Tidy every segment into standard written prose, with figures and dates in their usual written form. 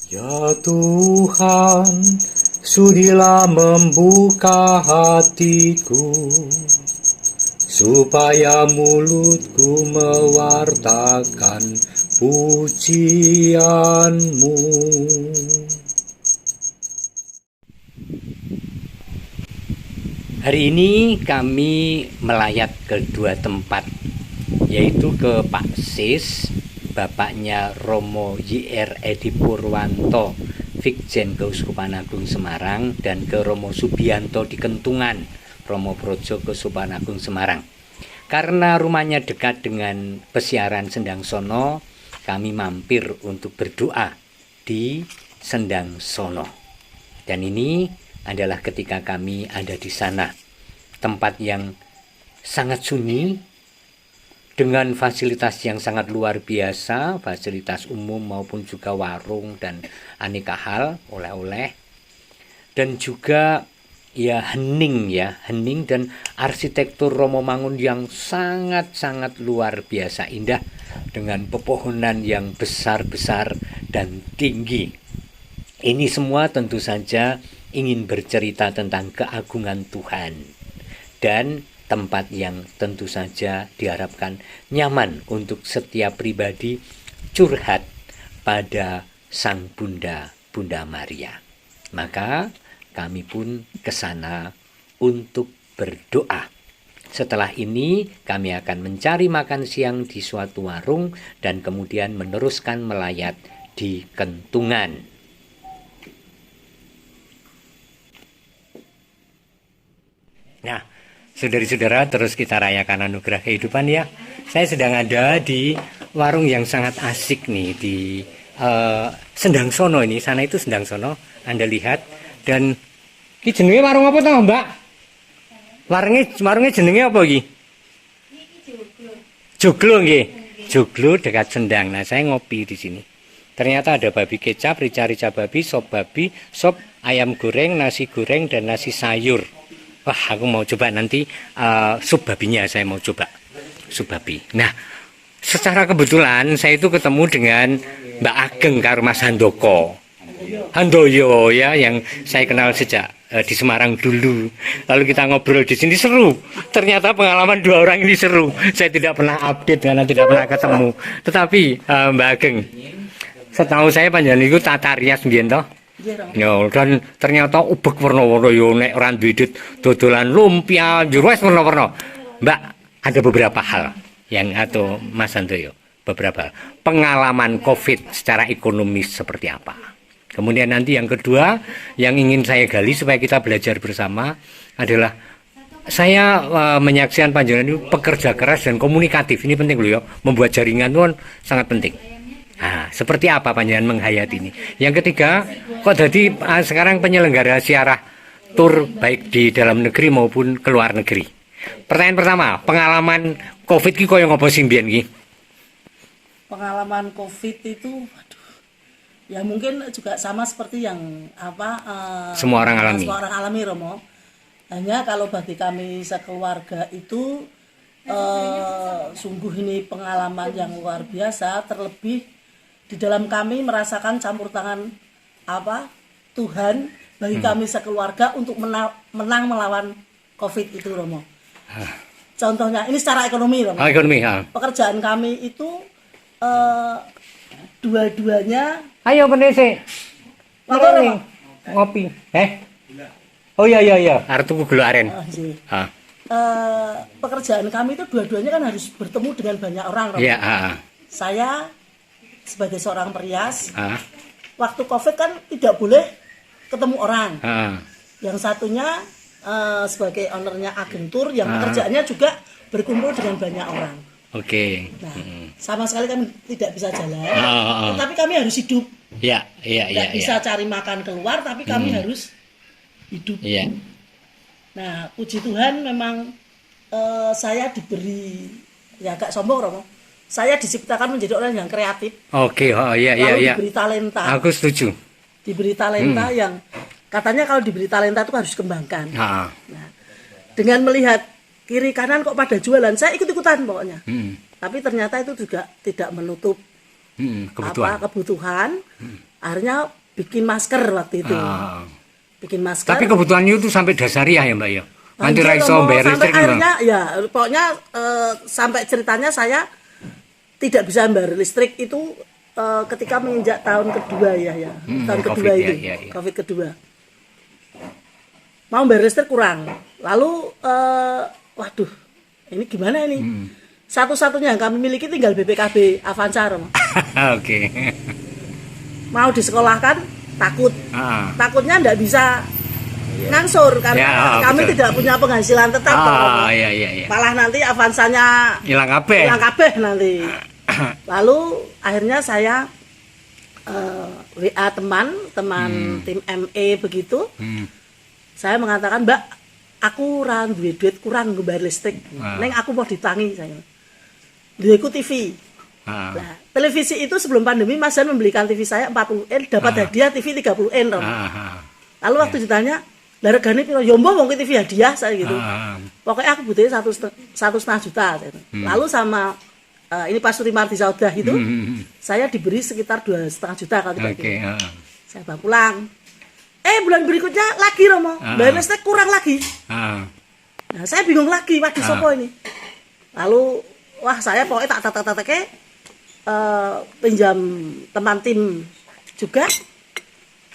Ya Tuhan, sudilah membuka hatiku, supaya mulutku mewartakan pujian-Mu. Hari ini kami melayat ke dua tempat, yaitu ke Pak Sis, bapaknya Romo YR Edi Purwanto, Vikjen Keuskupan Agung Semarang, dan ke Romo Subianto di Kentungan, Romo Projo Keuskupan Agung Semarang. Karena rumahnya dekat dengan pesiaran Sendang Sono, kami mampir untuk berdoa di Sendang Sono. Dan ini adalah ketika kami ada di sana, tempat yang sangat sunyi dengan fasilitas yang sangat luar biasa, fasilitas umum maupun juga warung dan aneka hal, oleh-oleh, dan juga hening dan arsitektur Romo Mangun yang sangat-sangat luar biasa indah dengan pepohonan yang besar-besar dan tinggi. Ini semua tentu saja ingin bercerita tentang keagungan Tuhan dan tempat yang tentu saja diharapkan nyaman untuk setiap pribadi curhat pada Sang Bunda Maria. Maka kami pun ke sana untuk berdoa. Setelah ini kami akan mencari makan siang di suatu warung dan kemudian meneruskan melayat di Kentungan. Nah, saudara-saudara, terus kita rayakan anugerah kehidupan ya. Saya sedang ada di warung yang sangat asik nih di Sendang Sono ini. Sana itu Sendang Sono, Anda lihat. Dan ini jenenge warung apa toh, Mbak? Warungnya jenenge apa iki? Joglo nggih. Joglo dekat Sendang. Nah, saya ngopi di sini. Ternyata ada babi kecap, rica-rica babi, sop ayam goreng, nasi goreng, dan nasi sayur. Wah, aku mau coba nanti sup babinya, saya mau coba sup babi. Nah, secara kebetulan saya itu ketemu dengan Mbak Ageng karo Mas Handoyo ya, yang saya kenal sejak di Semarang dulu. Lalu kita ngobrol di sini seru. Ternyata pengalaman dua orang ini seru. Saya tidak pernah update karena tidak pernah ketemu. Tetapi Mbak Ageng, setahu saya panjenengan itu tata rias mbiyen toh? Ya, dan ternyata ubek warna-warna yo nek ora duwe duit dodolan lumpia jero wis warna-warna. Mbak, ada beberapa hal yang atau Mas Handoyo, beberapa pengalaman Covid secara ekonomis seperti apa. Kemudian nanti yang kedua yang ingin saya gali supaya kita belajar bersama adalah saya menyaksikan panjenengan itu pekerja keras dan komunikatif. Ini penting loh ya, membuat jaringan itu kan sangat penting. Nah, seperti apa panjenengan menghayati ini? Yang ketiga, kok jadi sekarang penyelenggara siarah tur baik di dalam negeri maupun ke luar negeri. Pertanyaan pertama, pengalaman Covid ki koyo ngopo sing mbiyen ki? Pengalaman Covid itu, ya mungkin juga sama seperti yang semua orang alami. Semua orang alami, Romo. Hanya kalau bagi kami sekeluarga itu sungguh ini pengalaman yang luar biasa, terlebih di dalam kami merasakan campur tangan Tuhan bagi kami sekeluarga untuk menang melawan Covid itu, Romo. Contohnya ini secara ekonomi, Romo. Ekonomi, pekerjaan kami itu dua-duanya. Ayo penese. Ngopi. Oh iya. Arep tuku gula aren. Pekerjaan kami itu dua-duanya kan harus bertemu dengan banyak orang, Romo. Iya, Saya sebagai seorang perias, waktu Covid kan tidak boleh ketemu orang. Yang satunya sebagai ownernya agentur yang pekerjaannya juga berkumpul dengan banyak orang. Oke. Nah, sama sekali kami tidak bisa jalan, tapi kami harus hidup. Iya. Tidak bisa cari makan keluar, tapi kami harus hidup. Iya. Nah, puji Tuhan memang saya diberi, ya agak sombong, Romo. Saya diciptakan menjadi orang yang kreatif. Oke, iya. Diberi talenta. Aku setuju. Diberi talenta yang katanya kalau diberi talenta itu harus dikembangkan. Nah, dengan melihat kiri kanan kok pada jualan, saya ikut-ikutan pokoknya. Tapi ternyata itu juga tidak menutup kebutuhan. Akhirnya bikin masker waktu itu. Bikin masker. Tapi kebutuhannya itu sampai dasariah ya Mbak ya. Nanti Banjir, raiso Romo, bayar sampai listrik gimana? akhirnya ya pokoknya sampai ceritanya saya tidak bisa bayar listrik itu ketika menginjak tahun kedua ya. Tahun kedua COVID, itu. ya. Covid kedua. Mau bayar listrik kurang. Lalu waduh, ini gimana ini? Satu-satunya yang kami miliki tinggal BPKB Avanza, Romo. Oke. Mau disekolahkan takut. Takutnya enggak bisa ngangsur karena Ya, kami betul. tidak punya penghasilan tetap. Romo. Iya. Malah nanti Avanzanya Hilang kabeh. hilang kabeh nanti. Lalu akhirnya saya WA teman tim ME begitu. Saya mengatakan, Mbak, aku duit kurang gue bayar listrik. Neng aku mau ditangi saya. Duitku TV. Nah, televisi itu sebelum pandemi Mas Dan membelikan TV saya 40 dapat hadiah TV 30 Romo. Lalu waktu ditanya, lah regane piro? Ya mbah wong ki TV hadiah saya gitu. Pokoknya aku butuhnya 1,5 juta. Lalu sama ini Pak Surimardi Saudah itu, saya diberi sekitar 2,5 juta kalau tidak gitu. Saya bawa pulang. Bulan berikutnya lagi Romo, bayar listrik kurang lagi. Nah, saya bingung lagi, waduh sopo ini. Lalu, wah saya pokoknya tak pinjam teman tim juga.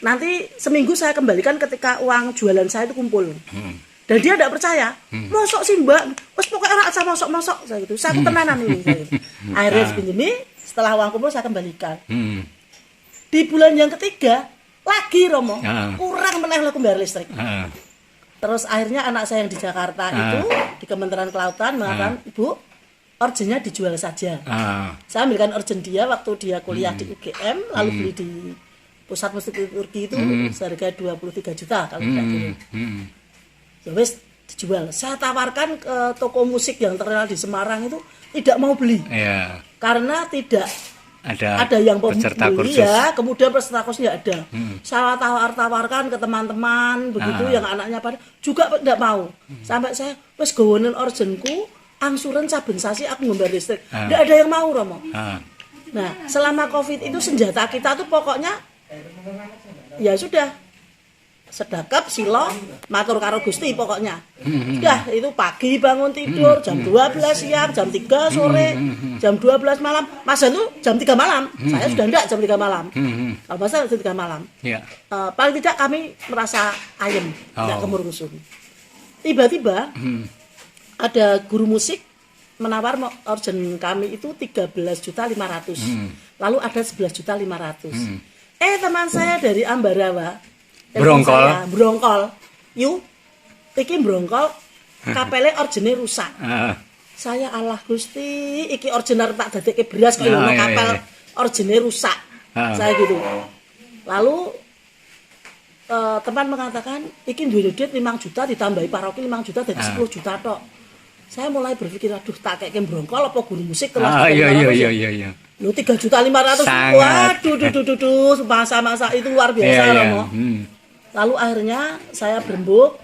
Nanti seminggu saya kembalikan ketika uang jualan saya itu kumpul. Dan dia tidak percaya. Mosok sih Mbak, wes pokoknya orang asal mosok saya gitu. Saya ketenanan ini. Saya gitu. Akhirnya segini, setelah uang kumpul saya kembalikan. Di bulan yang ketiga lagi Romo, kurang meneh aku bayar listrik. Terus akhirnya anak saya yang di Jakarta itu di Kementerian Kelautan mengatakan, Ibu, urgennya dijual saja. Saya ambilkan urgen dia waktu dia kuliah di UGM, lalu beli di pusat musik Turki itu seharga 23 juta kalau tidak dulu. Ya wes dijual. Saya tawarkan ke toko musik yang terkenal di Semarang itu tidak mau beli. Karena tidak ada yang membeli ya, kemudian peserta kursusnya ada. Saya tawarkan ke teman-teman begitu yang anaknya pada juga tidak mau. Sampai saya wes gawonen urgenku angsuran saben sasi aku ngombar listrik. Tidak ada yang mau Romo. Nah, selama Covid itu senjata kita tuh pokoknya ya sudah sedekap silo matur karo Gusti pokoknya. Sudah itu pagi bangun tidur jam 12 siang, jam 3 sore, jam 12 malam. Masa itu jam 3 malam. Saya sudah enggak jam 3 malam. Kalau masa jam 3 malam. Paling tidak kami merasa ayem, tidak kemur-musuh. Tiba-tiba ada guru musik menawar urgen kami itu 13.500.000. Lalu ada 11.500.000. Teman saya dari Ambarawa Brongkol. Yuk, iki Brongkol kapele orjene rusak. Saya Allah Gusti, iki orjen arep tak dadekke beras kok ono kapel orjene rusak. Saya gitu. Lalu teman mengatakan iki duwe duit 5 juta ditambahi paroki 5 juta jadi 10 juta tok. Saya mulai berpikir aduh tak kayak Brongkol apa guru musik kelas. Iya. Lu 3.500.000. Waduh, masa-masa itu luar biasa Romo. Lalu akhirnya saya berembuk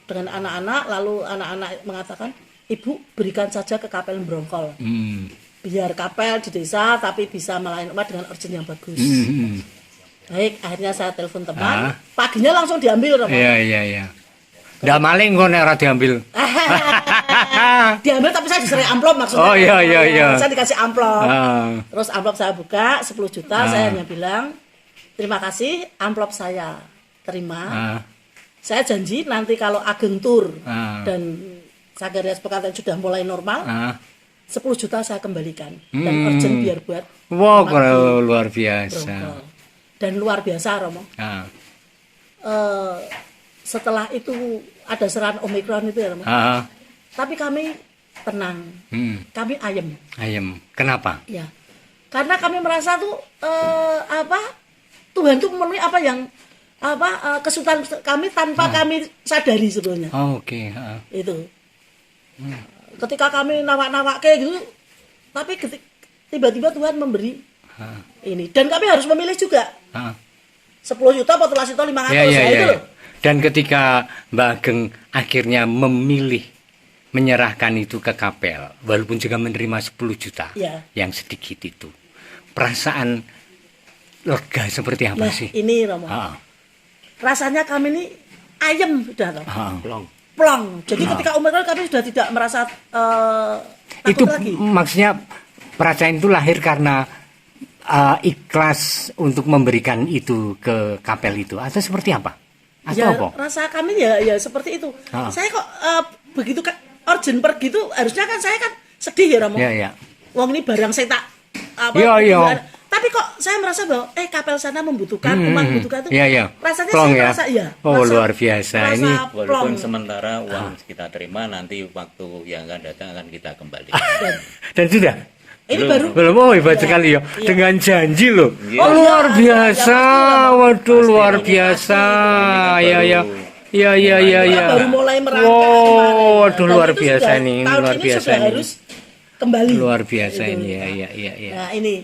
dengan anak-anak, lalu anak-anak mengatakan, "Ibu, berikan saja ke kapel Brongkol. Biar kapel di desa tapi bisa melayani umat dengan urgen yang bagus." Baik, akhirnya saya telepon teman, paginya langsung diambil Romo. Iya. Ndak maling kok nek ora diambil. Diambil tapi saya diserai amplop maksudnya. Oh iya. Saya dikasih amplop. Terus amplop saya buka 10 juta, saya hanya bilang, "Terima kasih, amplop saya terima. Saya janji nanti kalau Ageng Tour dan Sagarias Pekatan sudah mulai normal, 10 juta saya kembalikan dan urgen biar buat." Wow, luar biasa. Brongkol. Dan luar biasa Romo. Setelah itu ada serangan Omikron itu ya Romo. Tapi kami tenang, kami ayem. Kenapa? Ya, karena kami merasa tuh Tuhan tuh memenuhi apa yang kesulitan kami tanpa kami sadari sebetulnya. Oke. Itu. Ketika kami nawak-nawak kayak gitu, tapi tiba-tiba Tuhan memberi ini dan kami harus memilih juga. 10 juta, 14 juta, 500 itu loh. Dan ketika Mbak Ageng akhirnya memilih menyerahkan itu ke kapel, walaupun juga menerima 10 juta yang sedikit itu, perasaan lega seperti apa Nah, sih? ini Romo. Ah, Rasanya kami ini ayem sudah toh. ah. Plong. Jadi ketika Omikron kami sudah tidak merasa Itu takut lagi. maksudnya perasaan itu lahir karena ikhlas untuk memberikan itu ke kapel itu atau seperti apa? Atau Ya, apa? rasa kami ya seperti itu. Ah. Saya kok begitu urgent pergi itu harusnya kan saya kan sedih ya Romo. Ya, ya. Wong ini barang saya tak apa. Iya, iya. Tapi kok saya merasa bahwa kapel sana membutuhkan, umat membutuhkan itu. Iya, iya. Rasanya Plong saya ya? merasa iya. Oh, Rasa- luar biasa. rasa Ini Walaupun plong. sementara uang kita terima, nanti waktu yang akan datang akan kita kembali. dan sudah Ini Belum. baru belum, oh hebat sekali ya, Iya. dengan janji loh. Iya. Oh, Oh, luar iya, biasa, iya, pasti, waduh Pasti, luar ini biasa, pasti. ya Ini ya. baru- Ya ya ya kita ya. baru mulai merangkak Wow, kemarin. waduh Dan luar itu biasa sudah- nih, tahun luar ini biasa sudah nih. harus kembali. Luar biasa Itu. ini ya ya ya ya. Nah ini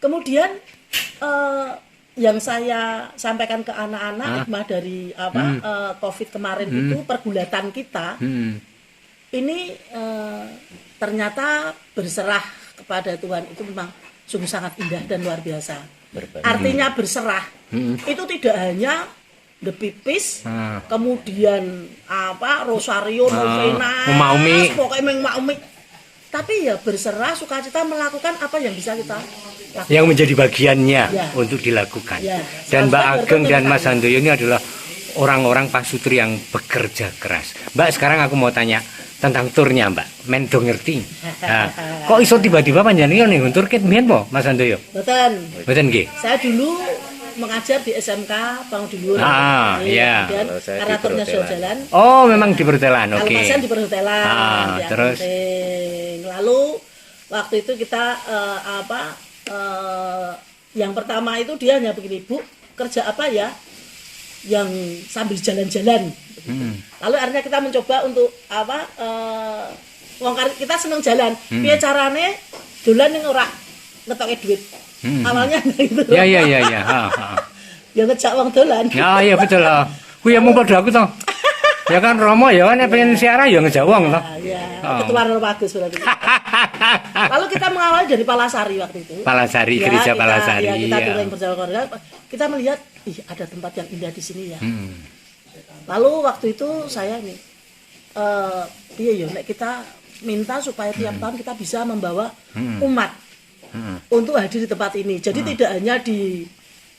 kemudian yang saya sampaikan ke anak-anak hikmah dari COVID kemarin itu pergulatan kita Hmm. ini ternyata berserah kepada Tuhan itu memang sungguh sangat indah dan luar biasa. Berbagi. Artinya berserah itu tidak hanya the pipis, Ah. kemudian rosario, novena, Maumi. pokoknya memang maumi. Tapi ya berserah sukacita melakukan apa yang bisa kita lakukan. Yang menjadi bagiannya Ya. untuk dilakukan. Ya. Dan Mbak Sampai Ageng dan bertemu Mas kali. Handoyo ini adalah orang-orang pasutri yang bekerja keras. Mbak, sekarang aku mau tanya tentang turnya, Mbak. Men do ngerti. Nah, kok iso tiba-tiba panjenengan nih tur ket mbiyen po, Mas Handoyo? Betul. Mboten nggih. Saya dulu mengajar di SMK Pangudulur. Ah, iya. Kemudian Kalau saya karena di turnya sudah perhotelan. jalan. Oh, memang di perhotelan. Kalau Oke. pasien di perhotelan. Ah, di terus? Agenting. Lalu waktu itu kita yang pertama itu dia hanya begini, Bu, kerja apa ya? Yang sambil jalan-jalan. Hmm. Lalu akhirnya kita mencoba untuk kita seneng jalan. Piye carane dolan ning ora ngetoke duit. Awalnya gitu. Ya ya ya ya. Ha, ha. Ya ngejak wong dolan. Ya iya betul lah. Kuwi ya mung padha aku to. Ya kan Romo ya kan pengen siara ya ngejak wong to. Ah, ya, Oh. ketua Romo Bagus berarti. Lalu kita mengawali dari Palasari waktu itu. Palasari, Ya, gereja Palasari. Ya, kita ya. touring bersama keluarga. Kita melihat, ada tempat yang indah di sini ya. Hmm. Lalu waktu itu saya nih, piye ya, nek kita minta supaya tiap tahun kita bisa membawa umat untuk hadir di tempat ini. Jadi tidak hanya di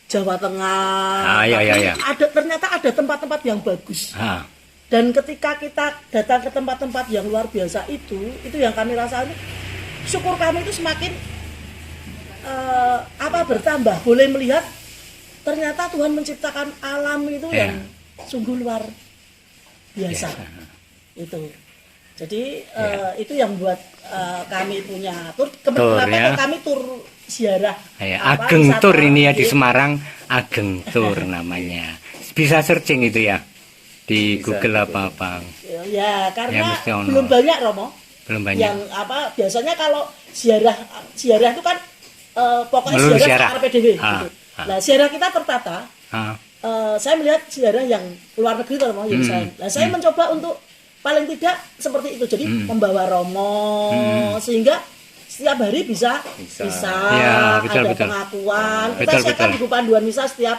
Jawa Tengah, Ah, iya, tapi iya, iya. ternyata ada tempat-tempat yang bagus. Ha. Dan ketika kita datang ke tempat-tempat yang luar biasa itu yang kami rasakan, syukur kami itu semakin bertambah. Boleh melihat ternyata Tuhan menciptakan alam itu Ya. yang sungguh luar biasa. Itu. Jadi itu yang buat kami punya tur. Tur, Kenapa ya. kok kami tur ziarah? Ya, apa, Ageng wisata, Tour ini ya di gitu. Semarang, Ageng Tour namanya. Bisa searching itu ya di Bisa, Google betul. apa-apa. Ya, Ya, karena mesti ono. belum banyak Romo. Belum banyak. Yang biasanya kalau ziarah itu kan pokoknya Melulu ziarah ziarah. ke RPDW Ah, gitu. ah. Nah, ziarah kita tertata. Ha. Saya melihat ziarah yang luar negeri kalau mau Yerusalem. Nah, saya mencoba untuk paling tidak seperti itu. Jadi membawa romo sehingga setiap hari bisa Ya, betul, ada betul. pengakuan. Kita Betul, siapkan betul. buku panduan misa setiap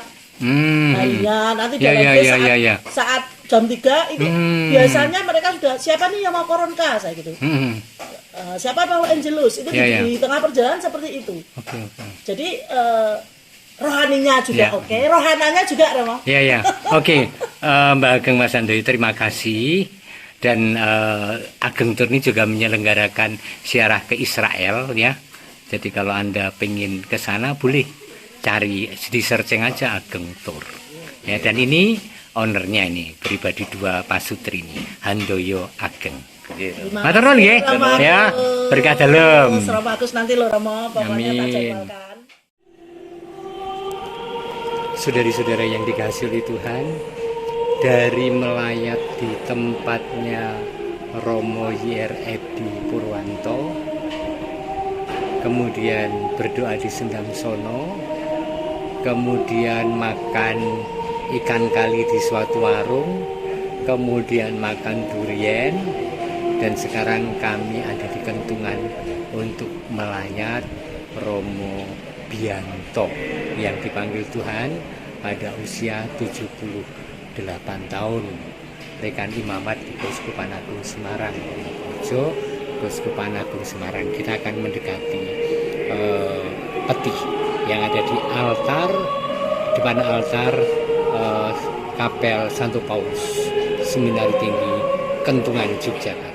harinya. Nanti Ya, dalam ya, bis ya, saat, ya, ya. saat jam 3 itu biasanya mereka sudah siapa nih yang mau koronka saya gitu. Hmm. Siapa Paul Angelus itu Ya, ya. di tengah perjalanan seperti itu. Oke, oke. Jadi rohaninya juga Ya. oke, rohananya juga Romo. Ya ya, oke. Mbak Ageng Mas Handoyo terima kasih. Dan Ageng Tour ini juga menyelenggarakan ziarah ke Israel ya. Jadi kalau Anda pengen ke sana boleh cari di searching aja Ageng Tour. Ya, dan ini ownernya ini pribadi dua pasutri ini Handoyo Ageng. Terima Matur nuwun nggih. Romo Ya, Agus. berkah dalem. Romo Agus nanti lo Romo pokoknya tak Amin. jadwalkan. Saudari-saudara yang dikasihi oleh Tuhan, dari melayat di tempatnya Romo Y.R. Edi Purwanto, kemudian berdoa di Sendang Sono, kemudian makan ikan kali di suatu warung, kemudian makan durian, dan sekarang kami ada di Kentungan untuk melayat Romo Bianto yang dipanggil Tuhan pada usia 78 tahun. Rekan imamat di Keuskupan Agung Semarang, Keuskupan Agung Semarang. Kita akan mendekati peti yang ada di altar, depan altar Kapel Santo Paulus Seminari Tinggi Kentungan, Yogyakarta.